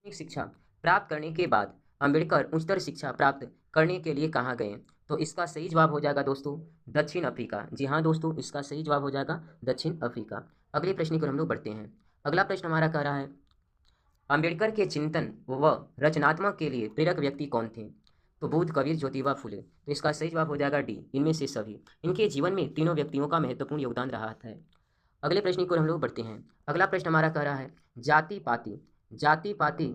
शिक्षा प्राप्त करने के बाद अंबेडकर उच्चतर शिक्षा प्राप्त करने के लिए कहाँ गए? तो इसका सही जवाब हो जाएगा दोस्तों दक्षिण अफ्रीका। जी हाँ दोस्तों, इसका सही जवाब हो जाएगा दक्षिण अफ्रीका। अगले प्रश्न की ओर हम लोग बढ़ते हैं। अगला प्रश्न हमारा कह रहा है, अंबेडकर के चिंतन व रचनात्मक के लिए प्रेरक व्यक्ति कौन थे? तो बुद्ध, कबीर, ज्योतिबा फुले। तो इसका सही जवाब हो जाएगा डी, इनमें से सभी। इनके जीवन में तीनों व्यक्तियों का महत्वपूर्ण योगदान रहा है। अगले प्रश्न की ओर हम लोग बढ़ते हैं। अगला प्रश्न हमारा कह रहा है, जाति पाति जाति पाति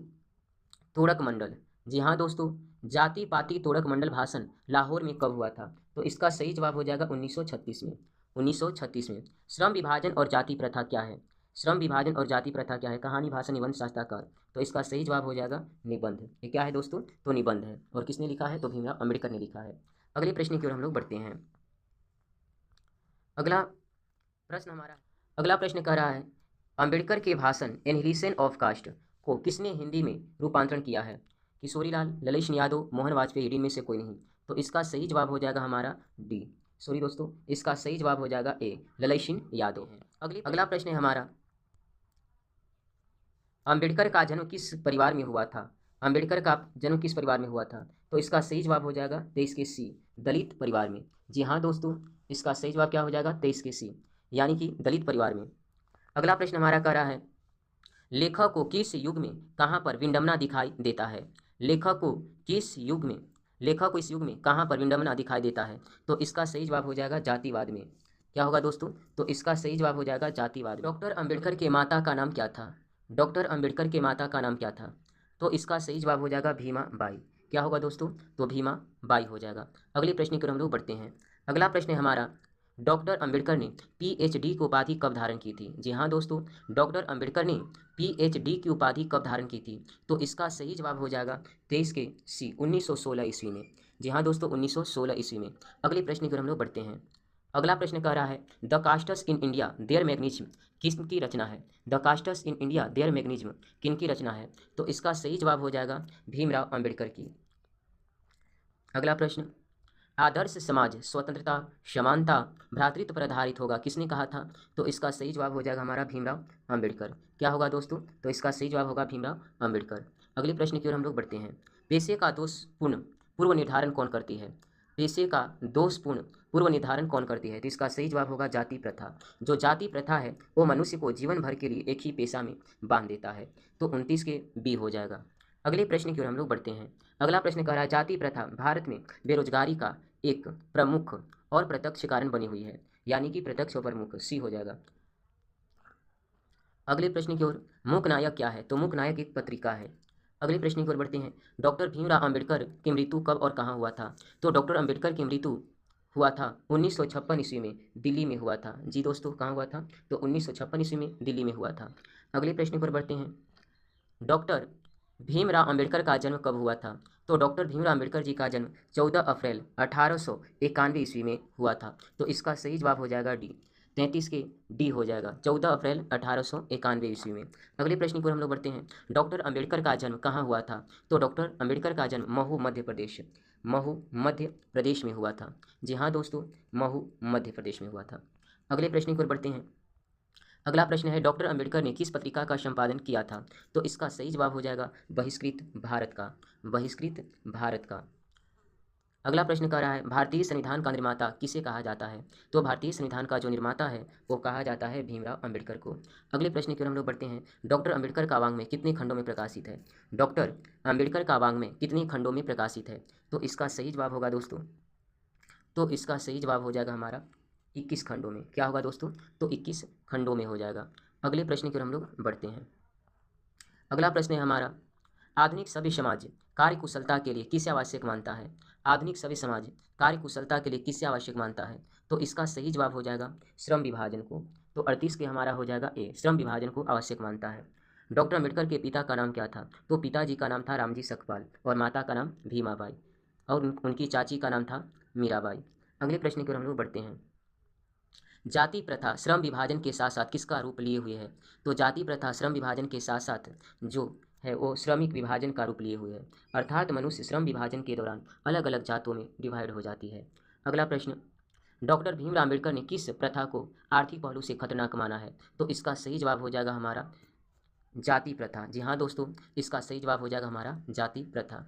तोड़क मंडल। जी हाँ दोस्तों, जाति पाति तोड़क मंडल भाषण लाहौर में कब हुआ था? तो इसका सही जवाब हो जाएगा 1936 में। 1936 में। श्रम विभाजन और जाति प्रथा क्या है? श्रम विभाजन और जाति प्रथा क्या है? कहानी, भाषण, निबंध, साहित्यकार। तो इसका सही जवाब हो जाएगा निबंध। ये क्या है दोस्तों? तो निबंध है। और किसने लिखा है? तो भीमराव अम्बेडकर ने लिखा है। अगले प्रश्न की ओर हम लोग बढ़ते हैं। अगला प्रश्न हमारा अगला प्रश्न कह रहा है, अंबेडकर के भाषण एनहिलेशन ऑफ कास्ट को किसने हिंदी में रूपांतरण किया है? किशोरीलाल, ललित सिंह यादव, मोहन वाजपेयी, इनमें से कोई नहीं। तो इसका सही जवाब हो जाएगा हमारा डी। सॉरी दोस्तों, इसका सही जवाब हो जाएगा ए, ललित सिंह यादव है। अगला प्रश्न है हमारा, अंबेडकर का जन्म किस परिवार में हुआ था? अंबेडकर का जन्म किस परिवार में हुआ था? तो इसका सही जवाब हो जाएगा 23 के सी, दलित परिवार में। जी हाँ दोस्तों, इसका सही जवाब क्या हो जाएगा? 23 के सी, यानी कि दलित परिवार में। अगला प्रश्न हमारा कह रहा है, लेखक को किस युग में कहाँ पर विडंबना दिखाई देता है? लेखक को किस युग में लेखक को इस युग में कहाँ पर विडंबना दिखाई देता है? तो इसका सही जवाब हो जाएगा जातिवाद में। क्या होगा दोस्तों? तो इसका सही जवाब हो जाएगा जातिवाद। डॉक्टर अंबेडकर के माता का नाम क्या था? डॉक्टर अंबेडकर के माता का नाम क्या था? तो इसका सही जवाब हो जाएगा भीमा बाई। क्या होगा दोस्तों? तो भीमा बाई हो जाएगा। अगले प्रश्न की ओर हम लोग बढ़ते हैं। अगला प्रश्न है हमारा, डॉक्टर अंबेडकर ने पीएचडी की उपाधि कब धारण की थी? जी हाँ दोस्तों, डॉक्टर अंबेडकर ने पीएचडी की उपाधि कब धारण की थी? तो इसका सही जवाब हो जाएगा 23 के सी, 1916 ईस्वी में। जी हाँ दोस्तों, 1916 ईस्वी में। अगले प्रश्न की ओर हम लोग बढ़ते हैं। अगला प्रश्न कह रहा है, the castes in India their mechanism किसकी रचना है? The castes in India their mechanism किनकी रचना है? तो इसका सही जवाब हो जाएगा भीमराव अंबेडकर की। अगला प्रश्न, आदर्श समाज स्वतंत्रता, समानता, भ्रातृत्व पर आधारित होगा किसने कहा था? तो इसका सही जवाब हो जाएगा हमारा भीमराव अंबेडकर। क्या होगा दोस्तों? तो इसका सही जवाब होगा भीमराव अंबेडकर। अगले प्रश्न की ओर हम लोग बढ़ते हैं। पेशे का दोषपूर्ण पूर्व निर्धारण कौन करती है? पेशे का दोषपूर्ण पूर्व निर्धारण कौन करती है? तो इसका सही जवाब होगा जाति प्रथा। जो जाति प्रथा है वो मनुष्य को जीवन भर के लिए एक ही पेशा में बांध देता है। तो 29 के बी हो जाएगा। अगले प्रश्न की ओर हम लोग बढ़ते हैं। अगला प्रश्न कह रहा है, जाति प्रथा भारत में बेरोजगारी का एक प्रमुख और प्रत्यक्ष कारण बनी हुई है, यानी कि प्रत्यक्ष और प्रमुख, सी हो जाएगा। अगले प्रश्न की ओर, मूक नायक क्या है? तो मूक नायक एक पत्रिका है। अगले प्रश्न की ओर बढ़ते हैं। डॉक्टर भीमराव अंबेडकर की मृत्यु कब और कहाँ हुआ था? तो डॉक्टर अंबेडकर की मृत्यु हुआ था 1956 ईस्वी में, दिल्ली में हुआ था। जी दोस्तों, कहाँ हुआ था? तो 1956 ईस्वी में दिल्ली में हुआ था। अगले प्रश्न पर बढ़ते हैं। डॉक्टर भीमराव अंबेडकर का जन्म कब हुआ था? तो डॉक्टर भीमराव अंबेडकर जी का जन्म 14 अप्रैल 1891 ईस्वी में हुआ था। तो इसका सही जवाब हो जाएगा डी, 33 के डी हो जाएगा, 14 अप्रैल 1891 ईस्वी में। अगले प्रश्न को हम लोग बढ़ते हैं। डॉक्टर अंबेडकर का जन्म कहाँ हुआ था? तो डॉक्टर अंबेडकर का जन्म महू मध्य प्रदेश, महू मध्य प्रदेश में हुआ था। जी हाँ दोस्तों, महू मध्य प्रदेश में हुआ था। अगले प्रश्न की ओर बढ़ते हैं। अगला प्रश्न है, डॉक्टर अंबेडकर ने किस पत्रिका का संपादन किया था? तो इसका सही जवाब हो जाएगा बहिष्कृत भारत का, बहिष्कृत भारत का। अगला प्रश्न कह रहा है, भारतीय संविधान का निर्माता किसे कहा जाता है? तो भारतीय संविधान का जो निर्माता है वो कहा जाता है भीमराव अंबेडकर को। अगले प्रश्न की ओर हम लोग बढ़ते हैं। डॉक्टर अंबेडकर का वाङ्मय कितने खंडों में प्रकाशित है? डॉक्टर अंबेडकर का वाङ्मय कितने खंडों में प्रकाशित है? तो इसका सही जवाब होगा दोस्तों, तो इसका सही जवाब हो जाएगा हमारा 21 खंडों में। क्या होगा दोस्तों? तो 21 खंडों में हो जाएगा। अगले प्रश्न की ओर हम लोग बढ़ते हैं। अगला प्रश्न है हमारा, आधुनिक सभ्य समाज कार्य कुशलता के लिए किसे आवश्यक मानता है? आधुनिक सभ्य समाज कार्य कुशलता के लिए किसे आवश्यक मानता है? तो इसका सही जवाब हो जाएगा श्रम विभाजन को। तो 38 के हमारा हो जाएगा ए, श्रम विभाजन को आवश्यक मानता है। डॉक्टर अम्बेडकर के पिता का नाम क्या था? तो पिताजी का नाम था रामजी सकपाल और माता का नाम भीमाबाई और उनकी चाची का नाम था मीराबाई। अगले प्रश्न की ओर हम लोग बढ़ते हैं। जाति प्रथा श्रम विभाजन के साथ साथ किसका रूप लिए हुए है? तो जाति प्रथा श्रम विभाजन के साथ साथ जो है वो श्रमिक विभाजन का रूप लिए हुए है, अर्थात मनुष्य श्रम विभाजन के दौरान अलग अलग जातों में डिवाइड हो जाती है। अगला प्रश्न, डॉक्टर भीमराव अम्बेडकर ने किस प्रथा को आर्थिक पहलू से खतरनाक माना है? तो इसका सही जवाब हो जाएगा हमारा जाति प्रथा। जी हाँ दोस्तों, इसका सही जवाब हो जाएगा हमारा जाति प्रथा।